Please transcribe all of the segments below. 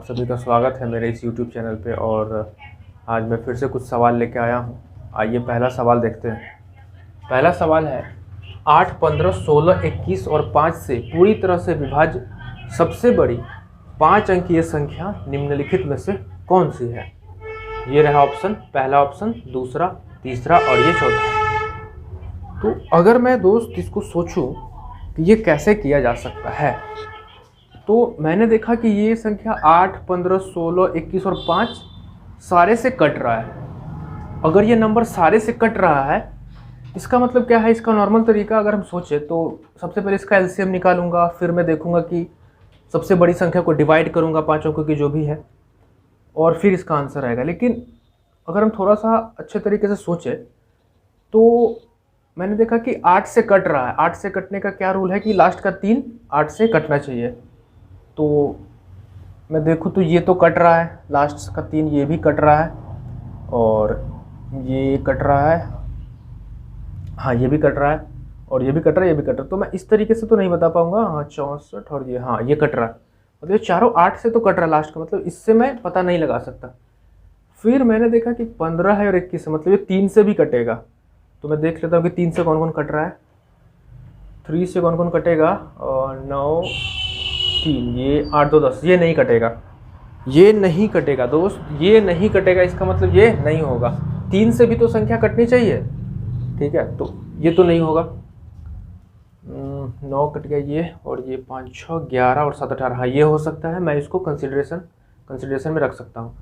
सभी का स्वागत है मेरे इस YouTube चैनल पे। और आज मैं फिर से कुछ सवाल लेके आया हूँ। आइए पहला सवाल देखते हैं। पहला सवाल है 8, 15, 16, 21 और 5 से पूरी तरह से विभाज्य सबसे बड़ी 5 अंकीय संख्या निम्नलिखित में से कौन सी है। ये रहा ऑप्शन, पहला ऑप्शन, दूसरा, तीसरा और ये चौथा। तो अगर मैं दोस्त इसको सोचूं कि ये कैसे किया जा सकता है, तो मैंने देखा कि ये संख्या 8, 15, 16, 21 और 5 सारे से कट रहा है। अगर ये नंबर सारे से कट रहा है, इसका मतलब क्या है। इसका नॉर्मल तरीका अगर हम सोचें तो सबसे पहले इसका एलसीएम निकालूंगा, फिर मैं देखूंगा कि सबसे बड़ी संख्या को डिवाइड करूंगा 5 अंकों की जो भी है, और फिर इसका आंसर आएगा। लेकिन अगर हम थोड़ा सा अच्छे तरीके से सोचें तो मैंने देखा कि 8 से कट रहा है। 8 से कटने का क्या रूल है कि लास्ट का 3 8 से कटना चाहिए। तो मैं देखूँ तो ये तो कट रहा है, लास्ट का 3 ये भी कट रहा है, और ये कट रहा है, हाँ ये भी कट रहा है, और ये भी कट रहा है, ये भी कट रहा है। तो मैं इस तरीके से तो नहीं बता पाऊंगा। हाँ 64 और ये, हाँ ये कट रहा है, मतलब ये चारों 8 से तो कट रहा है लास्ट का, मतलब इससे मैं पता नहीं लगा सकता। फिर मैंने देखा कि 15 है और 21 है, मतलब ये 3 से भी कटेगा। तो मैं देख लेता हूँ कि 3 से कौन कौन कट रहा है। 3 से कौन कौन कटेगा, और 9, 3, ये 8, 2, 10, ये नहीं कटेगा, ये नहीं कटेगा दोस्त, ये नहीं कटेगा। इसका मतलब ये नहीं होगा। 3 से भी तो संख्या कटनी चाहिए, ठीक है, तो ये तो नहीं होगा। 9 कट गया ये, और ये 5, 6, 11 और 7, 18, हाँ ये हो सकता है। मैं इसको कंसिडरेशन में रख सकता हूँ।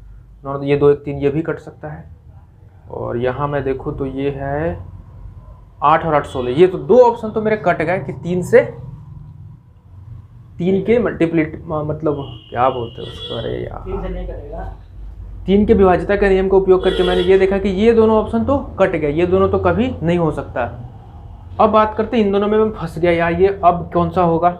और ये 2, 1, 3 ये भी कट सकता है। और यहाँ मैं देखूँ तो ये है 8 और 8, 16, ये तो 2 ऑप्शन तो मेरे कट गए कि 3 के मल्टीप्लिट, मतलब क्या बोलते हैं उसको, अरे यार 3 से नहीं कटेगा। 3 के विभाज्यता के नियम का उपयोग करके मैंने ये देखा कि ये दोनों ऑप्शन तो कट गए, ये दोनों तो कभी नहीं हो सकता। अब बात करते हैं इन दोनों में मैं फंस गया यार, ये अब कौन सा होगा।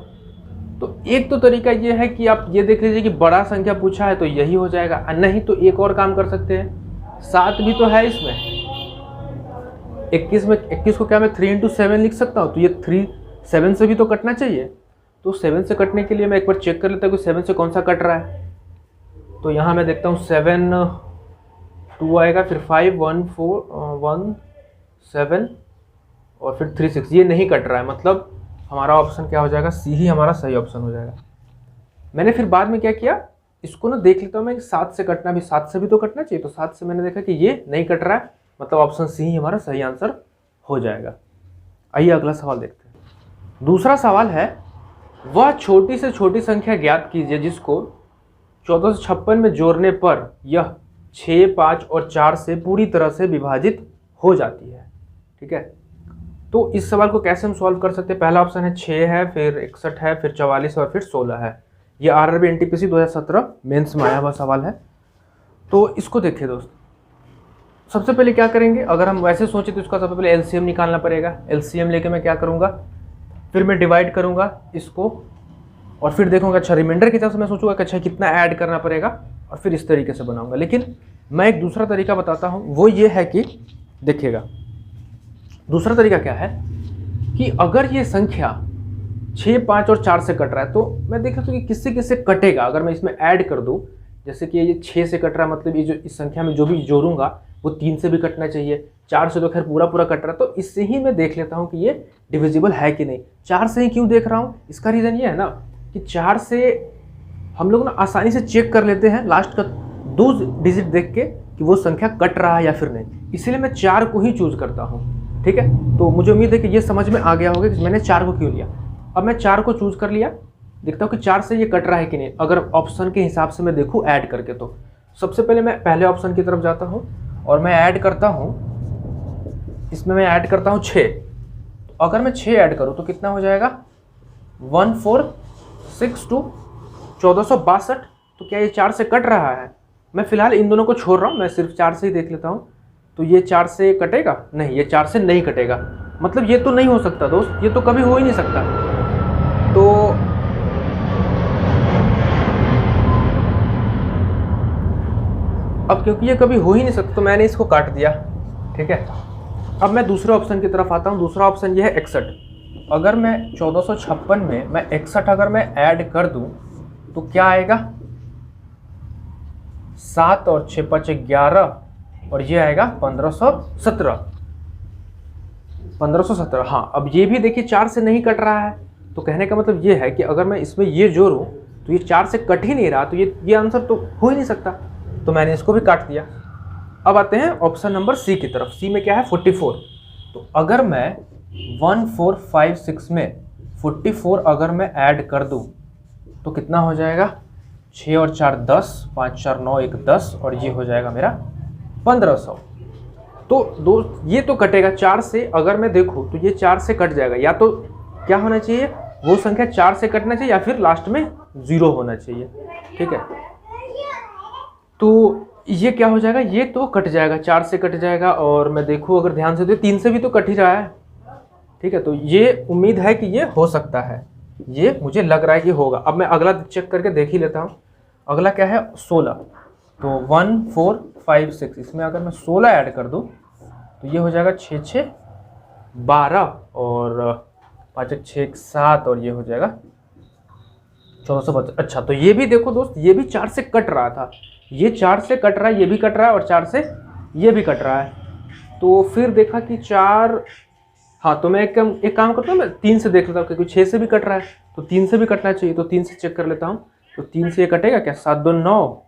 तो एक तो तरीका ये है कि आप ये देख लीजिए कि बड़ा संख्या पूछा है तो यही हो जाएगा, नहीं तो एक और काम कर सकते हैं। 7 भी तो है इसमें, 21 को क्या मैं 3 × 7 लिख सकता हूँ, तो ये 7 से भी तो कटना चाहिए। तो 7 से कटने के लिए मैं एक बार चेक कर लेता हूँ कि 7 से कौन सा कट रहा है। तो यहाँ मैं देखता हूँ 7, 2 आएगा, फिर 5, 1, 4, 1, 7 और फिर 3, 6, ये नहीं कट रहा है। मतलब हमारा ऑप्शन क्या हो जाएगा, सी ही हमारा सही ऑप्शन हो जाएगा। मैंने फिर बाद में क्या किया, इसको ना देख लेता हूँ मैं 7 से कटना भी, 7 से भी तो कटना चाहिए। तो 7 से मैंने देखा कि ये नहीं कट रहा है, मतलब ऑप्शन सी ही हमारा सही आंसर हो जाएगा। आइए अगला सवाल देखते हैं। दूसरा सवाल है, वह छोटी से छोटी संख्या ज्ञात कीजिए जिसको 1456 में जोड़ने पर यह 6, 5 और 4 से पूरी तरह से विभाजित हो जाती है। ठीक है, तो इस सवाल को कैसे हम सॉल्व कर सकते हैं। पहला ऑप्शन है 6 है, फिर 61 है, फिर 44 और फिर 16 है। ये आरआरबी एनटीपीसी 2017 मेंस में आया हुआ सवाल है। तो इसको देखिए दोस्त, सबसे पहले क्या करेंगे, अगर हम वैसे सोचें तो इसका सबसे पहले एलसीएम निकालना पड़ेगा। एलसीएम लेके मैं क्या करूँगा, फिर मैं डिवाइड करूँगा इसको, और फिर देखूँगा अच्छा रिमाइंडर की तरफ से मैं सोचूंगा कि अच्छा कितना ऐड करना पड़ेगा, और फिर इस तरीके से बनाऊँगा। लेकिन मैं एक दूसरा तरीका बताता हूँ, वो ये है कि देखिएगा, दूसरा तरीका क्या है कि अगर ये संख्या 6, 5 और 4 से कट रहा है, तो मैं देख रहा हूँ कि किससे किससे कटेगा। अगर मैं इसमें ऐड कर दूँ, जैसे कि ये 6 से कट रहा है, मतलब ये जो इस संख्या में जो भी जोड़ूंगा वो 3 से भी कटना चाहिए। 4 से तो खैर पूरा कट रहा है, तो इससे ही मैं देख लेता हूँ कि ये डिविजिबल है कि नहीं। 4 से ही क्यों देख रहा हूँ, इसका रीज़न ये है ना कि 4 से हम लोग ना आसानी से चेक कर लेते हैं लास्ट का 2 डिजिट देख के कि वो संख्या कट रहा है या फिर नहीं, इसलिए मैं 4 को ही चूज करता हूँ। ठीक है, तो मुझे उम्मीद है कि ये समझ में आ गया होगा कि मैंने 4 को क्यों लिया। अब मैं 4 को चूज कर लिया, देखता हूँ कि 4 से ये कट रहा है कि नहीं। अगर ऑप्शन के हिसाब से मैं देखूँ ऐड करके, तो सबसे पहले मैं पहले ऑप्शन की तरफ जाता हूँ और मैं ऐड करता हूँ। इसमें मैं ऐड करता हूँ 6। तो अगर मैं 6 ऐड करूँ तो कितना हो जाएगा, 1462, 1462। तो क्या ये 4 से कट रहा है। मैं फिलहाल इन दोनों को छोड़ रहा हूँ, मैं सिर्फ 4 से ही देख लेता हूँ। तो ये 4 से कटेगा नहीं, ये 4 से नहीं कटेगा, मतलब ये तो नहीं हो सकता दोस्त, ये तो कभी हो ही नहीं सकता। तो अब क्योंकि ये कभी हो ही नहीं सकता तो मैंने इसको काट दिया। ठीक है, अब मैं दूसरे ऑप्शन की तरफ आता हूँ। दूसरा ऑप्शन ये है 61। अगर मैं 1456 में मैं 61 अगर मैं ऐड कर दूँ तो क्या आएगा, 7 और 6 5 11 और ये आएगा 1517। 1517, हाँ। अब ये भी देखिए 4 से नहीं कट रहा है, तो कहने का मतलब ये है कि अगर मैं इसमें ये जोड़ूं तो ये 4 से कट ही नहीं रहा, तो ये आंसर तो हो ही नहीं सकता, तो मैंने इसको भी काट दिया। अब आते हैं ऑप्शन नंबर सी की तरफ। सी में क्या है 44। तो अगर मैं 1456 में 44 अगर मैं ऐड कर दूं तो कितना हो जाएगा, 6 और 4 10, 5 4 9 1 10 और ये हो जाएगा मेरा 1500। तो दोस्त ये तो कटेगा 4 से, अगर मैं देखूं तो ये 4 से कट जाएगा, या तो क्या होना चाहिए, वो संख्या 4 से कटना चाहिए या फिर लास्ट में 0 होना चाहिए, ठीक है। तो ये क्या हो जाएगा, ये तो कट जाएगा, 4 से कट जाएगा, और मैं देखूं अगर ध्यान से तो 3 से भी तो कट ही रहा है, ठीक है। तो ये उम्मीद है कि ये हो सकता है, ये मुझे लग रहा है कि होगा। अब मैं अगला चेक करके देख ही लेता हूँ। अगला क्या है 16। तो 1456 इसमें अगर मैं 16 ऐड कर दूँ तो ये हो जाएगा 6 6 12 और 5 6 7 और ये हो जाएगा 1450। अच्छा, तो ये भी देखो दोस्त, ये भी 4 से कट रहा था, ये 4 से कट रहा है, ये भी कट रहा है और 4 से ये भी कट रहा है। तो फिर देखा कि 4, हाँ, तो मैं एक काम करता हूँ, मैं 3 से देख लेता हूँ क्योंकि 6 से भी कट रहा है, तो 3 से भी कटना चाहिए, तो 3 से चेक कर लेता हूँ। तो 3 से ये कटेगा क्या, 7 2 9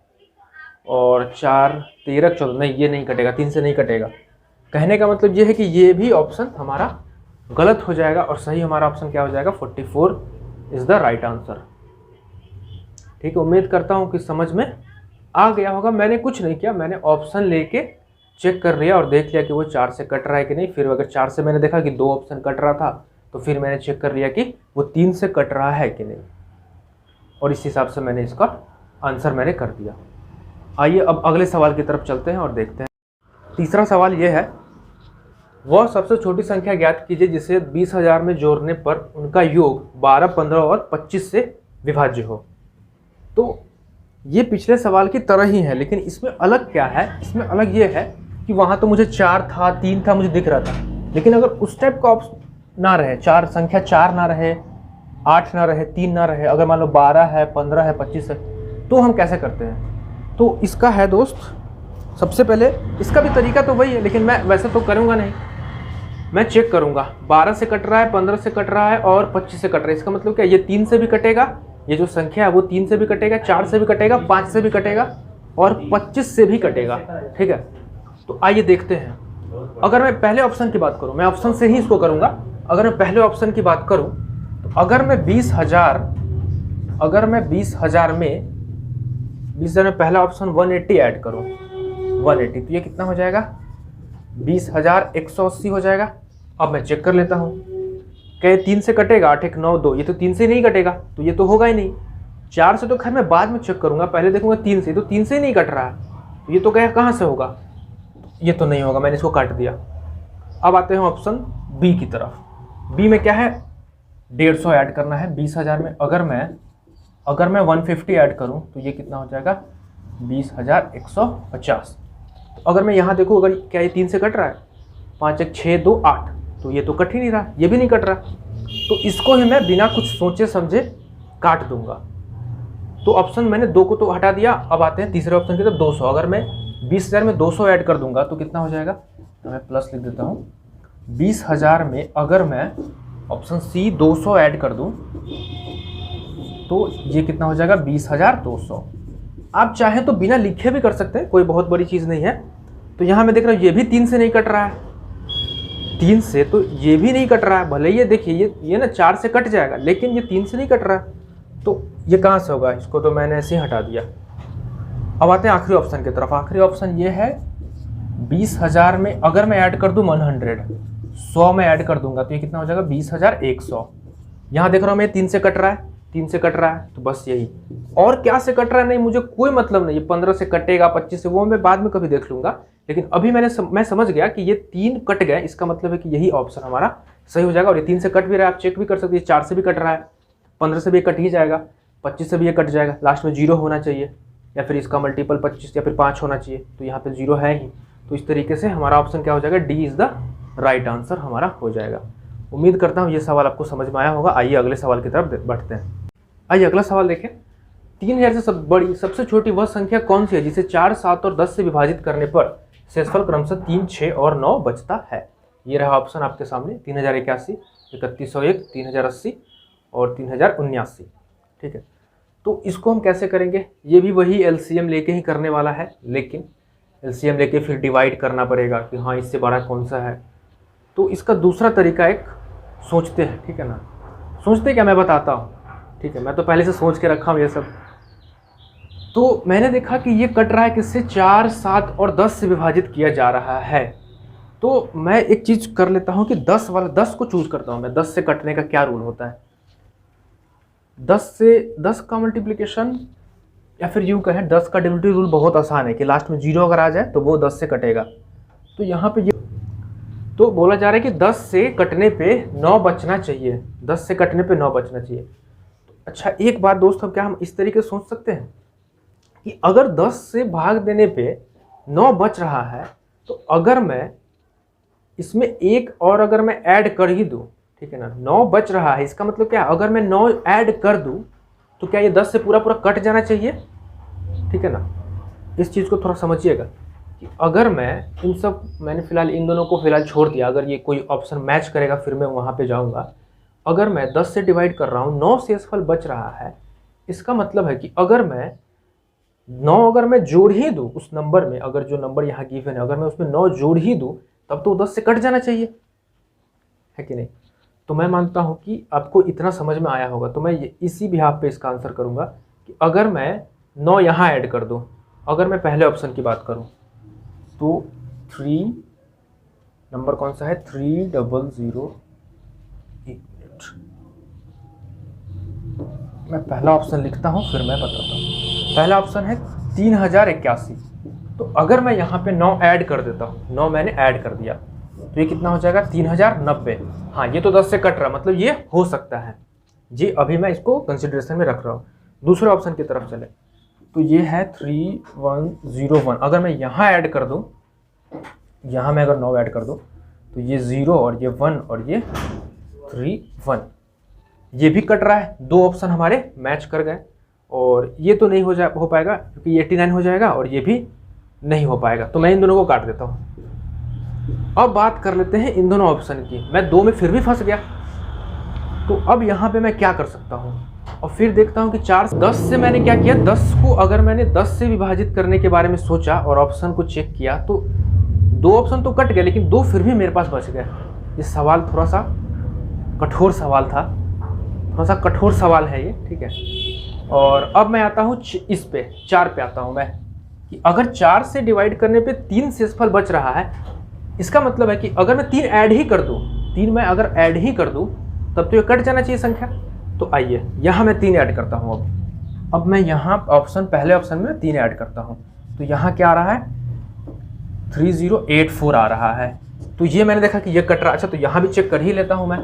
और 4 13 14, नहीं ये नहीं कटेगा, 3 से नहीं कटेगा। कहने का मतलब ये है कि ये भी ऑप्शन हमारा गलत हो जाएगा और सही हमारा ऑप्शन क्या हो जाएगा, 44 इज़ द राइट आंसर। ठीक है, उम्मीद करता हूँ कि समझ में आ गया होगा। मैंने कुछ नहीं किया, मैंने ऑप्शन लेके चेक कर लिया और देख लिया कि वो 4 से कट रहा है कि नहीं। फिर अगर 4 से मैंने देखा कि 2 ऑप्शन कट रहा था तो फिर मैंने चेक कर लिया कि वो 3 से कट रहा है कि नहीं, और इस हिसाब से मैंने इसका आंसर मैंने कर दिया। आइए अब अगले सवाल की तरफ चलते हैं और देखते हैं। तीसरा सवाल ये है, वह सबसे छोटी संख्या ज्ञात कीजिए जिसे 20,000 में जोड़ने पर उनका योग 12, 15 और 25 से विभाज्य हो। तो ये पिछले सवाल की तरह ही है, लेकिन इसमें अलग क्या है, इसमें अलग ये है कि वहाँ तो मुझे 4 था, 3 था, मुझे दिख रहा था, लेकिन अगर उस टाइप का ऑप्शन ना रहे, संख्या 4 ना रहे, 8 ना रहे, 3 ना रहे, अगर मान लो 12 है, 15 है, 25 है, तो हम कैसे करते हैं। तो इसका है दोस्त, सबसे पहले इसका भी तरीका तो वही है, लेकिन मैं वैसे तो करूँगा नहीं, मैं चेक करूँगा 12 से कट रहा है, 15 से कट रहा है और 25 से कट रहा है। इसका मतलब क्या, ये 3 से भी कटेगा, ये जो संख्या है वो 3 से भी कटेगा, 4 से भी कटेगा, 5 से भी कटेगा और 25 से भी कटेगा, ठीक है। तो आइए देखते हैं। अगर मैं पहले ऑप्शन की बात करूं, मैं ऑप्शन से ही इसको करूंगा। अगर मैं पहले ऑप्शन की बात करूं तो अगर मैं 20,000 में पहला ऑप्शन 180 ऐड करूं, 180, तो ये कितना हो जाएगा, 20,180 हो जाएगा। अब मैं चेक कर लेता हूं, क्या 3 से कटेगा, 8 1 9 2, ये तो 3 से नहीं कटेगा, तो ये तो होगा ही नहीं। 4 से तो खैर मैं बाद में चेक करूंगा, पहले देखूंगा 3 से, तो 3 से ही नहीं कट रहा है, तो ये तो कहाँ से होगा, ये तो नहीं होगा, मैंने इसको काट दिया। अब आते हैं ऑप्शन बी की तरफ। बी में क्या है, 150 ऐड करना है 20,000 में। अगर मैं 150 ऐड करूं तो ये कितना हो जाएगा, 20,150। तो अगर मैं यहाँ देखूँ, अगर क्या ये 3 से कट रहा है, 5 1 6 2 8, तो ये तो कट ही नहीं रहा, ये भी नहीं कट रहा, तो इसको ही मैं बिना कुछ सोचे समझे काट दूंगा। तो ऑप्शन मैंने 2 को तो हटा दिया। अब आते हैं तीसरे ऑप्शन की तरफ, 200। अगर मैं 20,000 में 200 ऐड कर दूंगा तो कितना हो जाएगा, तो मैं प्लस लिख देता हूँ। 20,000 में अगर मैं ऑप्शन सी 200 ऐड कर दूं तो ये कितना हो जाएगा, 20,200। आप चाहें तो बिना लिखे भी कर सकते हैं, कोई बहुत बड़ी चीज़ नहीं है। तो यहाँ मैं देख रहा हूँ ये भी 3 से नहीं कट रहा है, 3 से तो ये भी नहीं कट रहा है, भले ये देखिए ये ना 4 से कट जाएगा, लेकिन ये 3 से नहीं कट रहा है, तो ये कहाँ से होगा, इसको तो मैंने ऐसे ही हटा दिया। अब आते हैं आखिरी ऑप्शन की तरफ। आखिरी ऑप्शन ये है, 20,000 में अगर मैं ऐड कर दूं 100 में ऐड कर दूंगा तो ये कितना हो जाएगा, 20,100। यहाँ देख रहा हूँ मैं 3 से कट रहा है, 3 से कट रहा है, तो बस यही, और क्या से कट रहा है नहीं, मुझे कोई मतलब नहीं। 15 से कटेगा, 25 से, वो मैं बाद में कभी देख लूंगा, लेकिन अभी मैं समझ गया कि ये 3 कट गए, इसका मतलब है कि यही ऑप्शन हमारा सही हो जाएगा। और ये 3 से कट भी रहा है, आप चेक भी कर सकते हैं, 4 से भी कट रहा है, 15 से भी कट ही जाएगा, 25 से भी ये कट जाएगा, लास्ट में 0 होना चाहिए, या फिर इसका मल्टीपल 25 या फिर 5 होना चाहिए, तो यहाँ पे 0 है ही। तो इस तरीके से हमारा ऑप्शन क्या हो जाएगा, D is the right answer हमारा हो जाएगा। उम्मीद करता हूँ ये सवाल आपको समझ में आया होगा। आइए अगले सवाल की तरफ बढ़ते हैं। आइए अगला सवाल देखें। 3000 से सब बड़ी सबसे छोटी वह संख्या कौन सी है जिसे 4, 7 और 10 से विभाजित करने पर शेषफल क्रमशः 3, 6 और 9 बचता है। ये रहा ऑप्शन आपके सामने, 3081, 3101, 3080 और 3079। ठीक है, तो इसको हम कैसे करेंगे, ये भी वही एलसीएम लेके ही करने वाला है, लेकिन एलसीएम लेके फिर डिवाइड करना पड़ेगा कि हाँ इससे बड़ा कौन सा है। तो इसका दूसरा तरीका एक सोचते हैं, ठीक है ना। सोचते क्या, मैं बताता हूँ, ठीक है, मैं तो पहले से सोच के रखा हूँ ये सब। तो मैंने देखा कि ये कट रहा है किससे, 4, 7 और 10 से विभाजित किया जा रहा है। तो मैं एक चीज़ कर लेता हूँ कि 10 को चूज करता हूँ मैं। 10 से कटने का क्या रूल होता है, 10 का मल्टीप्लिकेशन, या फिर यूँ कहें 10 का डिविजिबिलिटी रूल बहुत आसान है कि लास्ट में 0 अगर आ जाए तो वो 10 से कटेगा। तो यहाँ पे ये तो बोला जा रहा है कि 10 से कटने पे 9 बचना चाहिए, 10 से कटने पे 9 बचना चाहिए। अच्छा एक बात दोस्तों, क्या हम इस तरीके से सोच सकते हैं कि अगर 10 से भाग देने पे 9 बच रहा है, तो अगर मैं इसमें एक और अगर मैं ऐड कर ही दूँ, ठीक है ना, 9 बच रहा है, इसका मतलब क्या, अगर मैं 9 ऐड कर दूँ तो क्या ये 10 से पूरा पूरा कट जाना चाहिए, ठीक है ना। इस चीज़ को थोड़ा समझिएगा कि अगर मैं इन सब, मैंने फिलहाल इन दोनों को फिलहाल छोड़ दिया, अगर ये कोई ऑप्शन मैच करेगा फिर मैं वहाँ पे जाऊँगा। अगर मैं 10 से डिवाइड कर रहा हूँ, 9 शेषफल बच रहा है, इसका मतलब है कि अगर मैं 9 अगर मैं जोड़ ही दूँ उस नंबर में, अगर जो नंबर यहाँ गिवन है अगर मैं उसमें 9 जोड़ ही दूँ तब तो 10 से कट जाना चाहिए, है कि नहीं। तो मैं मानता हूँ कि आपको इतना समझ में आया होगा। तो मैं इसी बिहाफ पे इसका आंसर करूँगा कि अगर मैं 9 यहाँ ऐड कर दूँ, अगर मैं पहले ऑप्शन की बात करूँ तो 3 नंबर कौन सा है, 300, एक मिनट मैं पहला ऑप्शन लिखता हूँ फिर मैं बताता हूँ। पहला ऑप्शन है 3081। तो अगर मैं यहाँ पे 9 ऐड कर देता हूँ, 9 मैंने ऐड कर दिया तो ये कितना हो जाएगा, 3090। हाँ ये तो 10 से कट रहा, मतलब ये हो सकता है जी, अभी मैं इसको कंसिडरेशन में रख रहा हूँ। दूसरे ऑप्शन की तरफ चले तो ये है 3101। अगर मैं यहाँ ऐड कर दूँ, यहाँ मैं अगर 9 ऐड कर दूँ तो ये 0 और ये 1 और ये 31, ये भी कट रहा है। 2 ऑप्शन हमारे मैच कर गए और ये तो नहीं हो पाएगा क्योंकि 89 हो जाएगा और ये भी नहीं हो पाएगा, तो मैं इन दोनों को काट देता हूँ। अब बात कर लेते हैं इन दोनों ऑप्शन की। मैं 2 में फिर भी फंस गया, तो अब यहाँ पे मैं क्या कर सकता हूँ, और फिर देखता हूँ कि 4 10 से मैंने क्या किया, 10 को अगर मैंने 10 से विभाजित करने के बारे में सोचा और ऑप्शन को चेक किया तो 2 ऑप्शन तो कट गए लेकिन 2 फिर भी मेरे पास बच गए। ये सवाल थोड़ा सा कठोर सवाल था, थोड़ा सा कठोर सवाल है ये, ठीक है। और अब मैं आता हूँ इस पे 4 पे आता हूँ मैं, कि अगर 4 से डिवाइड करने पे 3 शेषफल बच रहा है, इसका मतलब है कि अगर मैं 3 ऐड ही कर दूँ, 3 मैं अगर ऐड ही कर दूँ तब तो ये कट जाना चाहिए संख्या। तो आइए यहाँ मैं 3 ऐड करता हूँ। अब मैं यहाँ ऑप्शन, पहले ऑप्शन में 3 ऐड करता हूँ तो यहाँ क्या आ रहा है, 3084 आ रहा है। तो ये मैंने देखा कि ये कट रहा। अच्छा तो यहाँ भी चेक कर ही लेता हूँ मैं।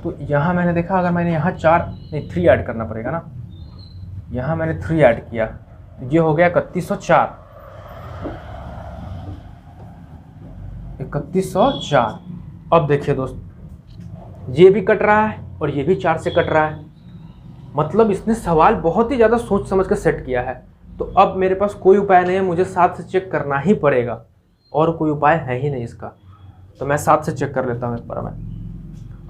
तो यहाँ मैंने देखा अगर मैंने यहाँ 3 ऐड करना पड़ेगा ना, यहाँ मैंने 3 ऐड किया तो ये हो गया 3104। 3104। अब देखिए दोस्त, ये भी कट रहा है और ये भी 4 से कट रहा है, मतलब इसने सवाल बहुत ही ज़्यादा सोच समझ कर सेट किया है। तो अब मेरे पास कोई उपाय नहीं है, मुझे 7 से चेक करना ही पड़ेगा, और कोई उपाय है ही नहीं इसका। तो मैं 7 से चेक कर लेता हूँ एक बार मैं।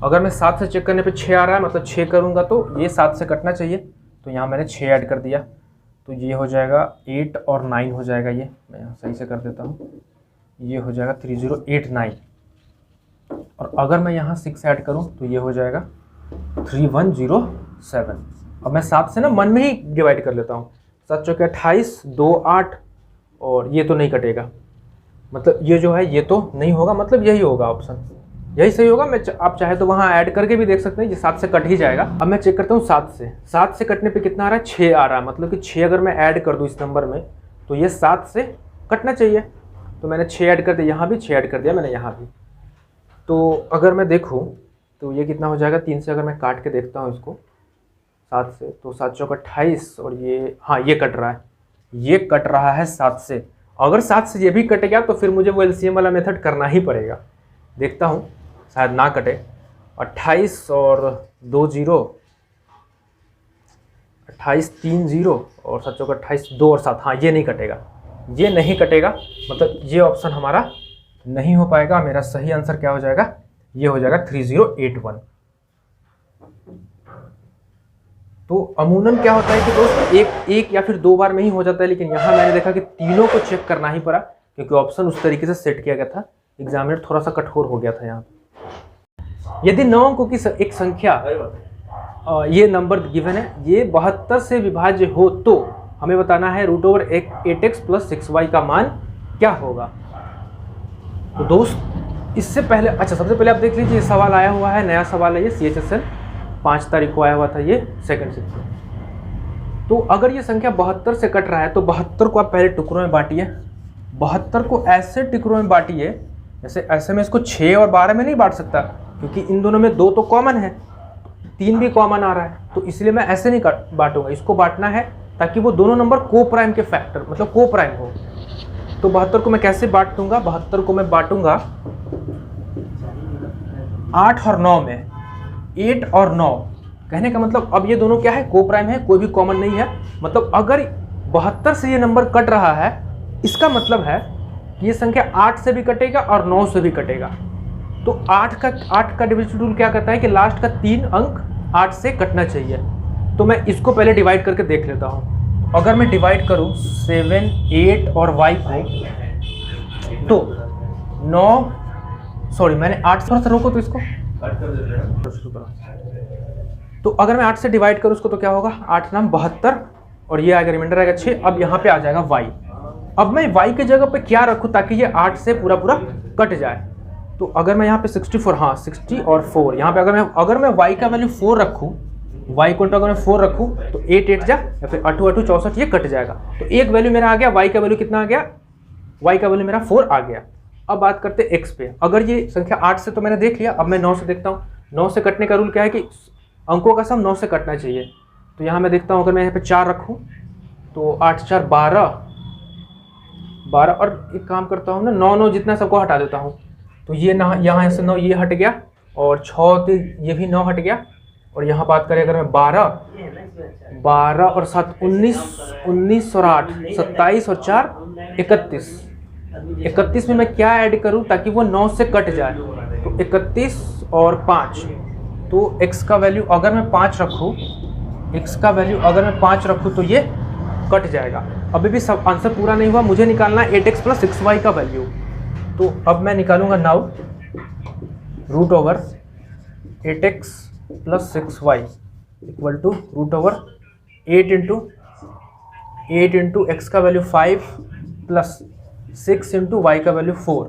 अगर मैं 7 से चेक करने पे 6 आ रहा है, मतलब 6 करूँगा तो ये 7 से कटना चाहिए। तो यहाँ मैंने 6 ऐड कर दिया तो ये हो जाएगा 8 और 9 हो जाएगा। ये मैं यहाँ सही से कर देता हूँ, ये हो जाएगा 3089। और अगर मैं यहाँ 6 ऐड करूँ तो ये हो जाएगा 3107। अब मैं 7 से ना मन में ही डिवाइड कर लेता हूँ, 7 चौके 28, 2 8, और ये तो नहीं कटेगा, मतलब ये जो है ये तो नहीं होगा, मतलब यही होगा ऑप्शन, यही सही होगा। मैं आप चाहे तो वहाँ ऐड करके भी देख सकते हैं, ये 7 से कट ही जाएगा। अब मैं चेक करता हूँ 7 से कटने पे कितना आ रहा है, 6 आ रहा है, मतलब कि 6 अगर मैं ऐड कर दूँ इस नंबर में तो ये 7 से कटना चाहिए। तो मैंने 6 ऐड कर दिया, यहाँ भी 6 ऐड कर दिया मैंने यहाँ भी। तो अगर मैं देखूँ तो ये कितना हो जाएगा, 3 से अगर मैं काट के देखता हूँ इसको 7 से, तो 7 चौक 28 और ये, हाँ ये कट रहा है, ये कट रहा है 7 से। अगर 7 से ये भी कट गया तो फिर मुझे वो एलसीएम वाला मेथड करना ही पड़ेगा। देखता हूँ शायद ना कटे। 28 और 2 0, 28 3 0 और 7 चौका 28 2 और 7, हाँ ये नहीं कटेगा, ये नहीं कटेगा, मतलब ये ऑप्शन हमारा नहीं हो पाएगा। मेरा सही आंसर क्या हो जाएगा, ये हो जाएगा 3081। तो अमूमन क्या होता है कि दोस्त एक या फिर 2 बार में ही हो जाता है, लेकिन यहाँ मैंने देखा कि तीनों को चेक करना ही पड़ा, क्योंकि ऑप्शन उस तरीके से सेट किया गया था, एग्जामिनर थोड़ा सा कठोर हो गया था यहाँ। यदि 9 अंकों की एक संख्या, ये नंबर गिवन है, ये 72 से विभाज्य हो तो हमें बताना है √8x + 6y का मान क्या होगा। तो दोस्त इससे पहले, अच्छा सबसे पहले आप देख लीजिए, सवाल आया हुआ है, नया सवाल है ये, CHSL 5 तारीख को आया हुआ था, ये सेकंड शिफ्ट। तो अगर ये संख्या 72 से कट रहा है तो 72 को आप पहले टुकड़ों में बांटिए, 72 को ऐसे टुकड़ों में बांटिए, जैसे ऐसे में इसको 6 और 12 में नहीं बांट सकता, क्योंकि इन दोनों में 2 तो कॉमन है, 3 भी कॉमन आ रहा है, तो इसलिए मैं ऐसे नहीं बांटूंगा, इसको बांटना है ताकि वो दोनों नंबर को प्राइम के फैक्टर, मतलब को प्राइम हो। तो 72 को मैं कैसे बांट दूंगा, 72 को मैं बांटूंगा 8 और 9 में, 8 और 9, कहने का मतलब अब ये दोनों क्या है, को प्राइम है, कोई भी कॉमन नहीं है। मतलब अगर 72 से ये नंबर कट रहा है, इसका मतलब है कि ये संख्या 8 से भी कटेगा और 9 से भी कटेगा। तो 8 का डिविजन रूल क्या कहता है कि लास्ट का 3 अंक 8 से कटना चाहिए। तो मैं इसको पहले डिवाइड करके देख लेता हूँ। अगर मैं डिवाइड करूँ 7, 8 और y को, तो 9, सॉरी मैंने 8 से रोको, तो इसको तो अगर मैं 8 से डिवाइड करूँ उसको, तो क्या होगा, 8 नाम 72 और ये आएगा, रिमाइंडर आएगा 6। अब यहाँ पे आ जाएगा y। अब मैं y के जगह पे क्या रखूँ ताकि ये 8 से पूरा कट जाए। तो अगर मैं यहाँ पे 64, हाँ 60 और 4, यहाँ पे अगर मैं y का वैल्यू 4 रखूँ, y को अगर मैं 4 रखूँ तो 8 8 जा, या फिर 8 8 64, ये कट जाएगा। तो एक वैल्यू मेरा आ गया, y का वैल्यू कितना आ गया, y का वैल्यू मेरा 4 आ गया। अब बात करते हैं x पे। अगर ये संख्या 8 से तो मैंने देख लिया, अब मैं 9 से देखता हूँ। 9 से कटने का रूल क्या है कि अंकों का सम 9 से कटना चाहिए। तो यहाँ मैं देखता हूँ, अगर मैं यहाँ पे 4 रखूँ तो 8 4 12, और एक काम करता हूँ ना, 9 9 जितना सबको हटा देता हूँ। तो ये ना, यहाँ से 9 ये हट गया, और 6 ये भी 9 हट गया। और यहाँ बात करें अगर मैं 12 और 7 19, 19 और 8 27 और 4 31। 31 में मैं क्या ऐड करूँ ताकि वो 9 से कट जाए, तो 31 और 5, तो x का वैल्यू अगर मैं 5 रखूँ, x का वैल्यू अगर मैं 5 रखूँ तो ये कट जाएगा। अभी भी सब आंसर पूरा नहीं हुआ, मुझे निकालना है 8x + 6y का वैल्यू। तो अब मैं निकालूंगा now √8x + 6y = √8 into x का वैल्यू 5 + 6 इंटू y का वैल्यू 4।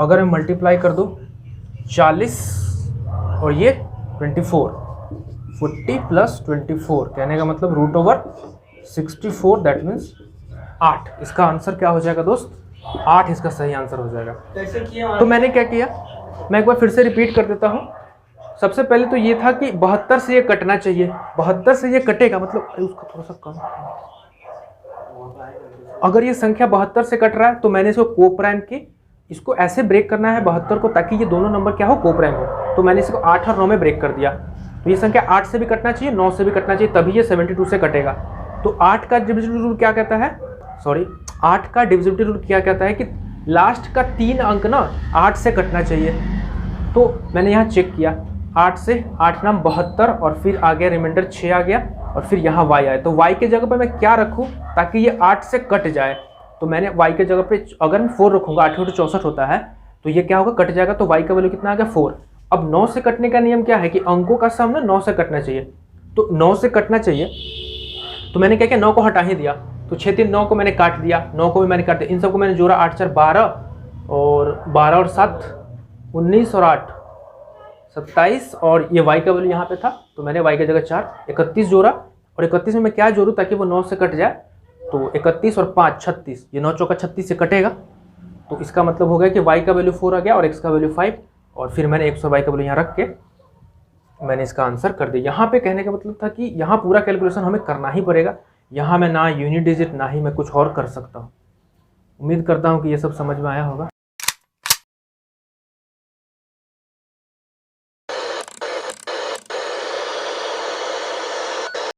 अगर मैं मल्टीप्लाई कर दूँ 40 और ये 24, 40 + 24, कहने का मतलब √64, दैट मीन्स 8। इसका आंसर क्या हो जाएगा दोस्त, 8 इसका सही आंसर हो जाएगा। तो मैंने क्या किया, मैं एक बार फिर से रिपीट कर देता हूँ। सबसे पहले तो ये था कि 72 से ये कटना चाहिए, 72 से ये कटेगा, मतलब उसका थोड़ा सा कम। अगर ये संख्या 72 से कट रहा है तो मैंने इसको को प्राइम की, इसको ऐसे ब्रेक करना है 72 को, ताकि ये दोनों नंबर क्या हो, को प्राइम हो। तो मैंने इसको 8 और 9 में ब्रेक कर दिया। तो ये संख्या 8 से भी कटना चाहिए, 9 से भी कटना चाहिए, तभी ये 72 से कटेगा। तो 8 का डिविजिबिलिटी रूल क्या कहता है, 8 का डिविजिबिलिटी रूल क्या कहता है कि लास्ट का 3 अंक ना 8 से कटना चाहिए। तो मैंने यहाँ चेक किया, 8 से 8 नाम 72, और फिर आ गया रिमाइंडर 6 आ गया, और फिर यहाँ y आया। तो y के जगह पर मैं क्या रखूँ ताकि ये 8 से कट जाए। तो मैंने y के जगह पे अगर मैं 4 रखूँगा, 8 8 64 होता है, तो ये क्या होगा, कट जाएगा। तो y का वैल्यू कितना आ गया, 4। अब 9 से कटने का नियम क्या है कि अंकों का सम ना 9 से कटना चाहिए। तो 9 से कटना चाहिए, तो मैंने क्या किया, 9 को हटा ही दिया। तो 6 3 9 को मैंने काट दिया, 9 को भी मैंने काट दिया, इन सबको मैंने जोड़ा, 8 4 12, और 12 और 7 19, और 8 27, और ये y का वैल्यू यहाँ पे था, तो मैंने y की जगह 4 31 जोड़ा। और 31 में मैं क्या जोड़ूँ ताकि वो 9 से कट जाए, तो 31 और 5 36, ये 9 चौका 36 से कटेगा। तो इसका मतलब हो गया कि y का वैल्यू 4 आ गया और x का वैल्यू 5, और फिर मैंने x और y का वैल्यू यहाँ रख के मैंने इसका आंसर कर दिया। यहाँ पे कहने का मतलब था कि यहाँ पूरा कैलकुलेशन हमें करना ही पड़ेगा, यहाँ मैं ना यूनिट डिजिट ना ही मैं कुछ और कर सकता हूँ। उम्मीद करता हूँ कि ये सब समझ में आया होगा।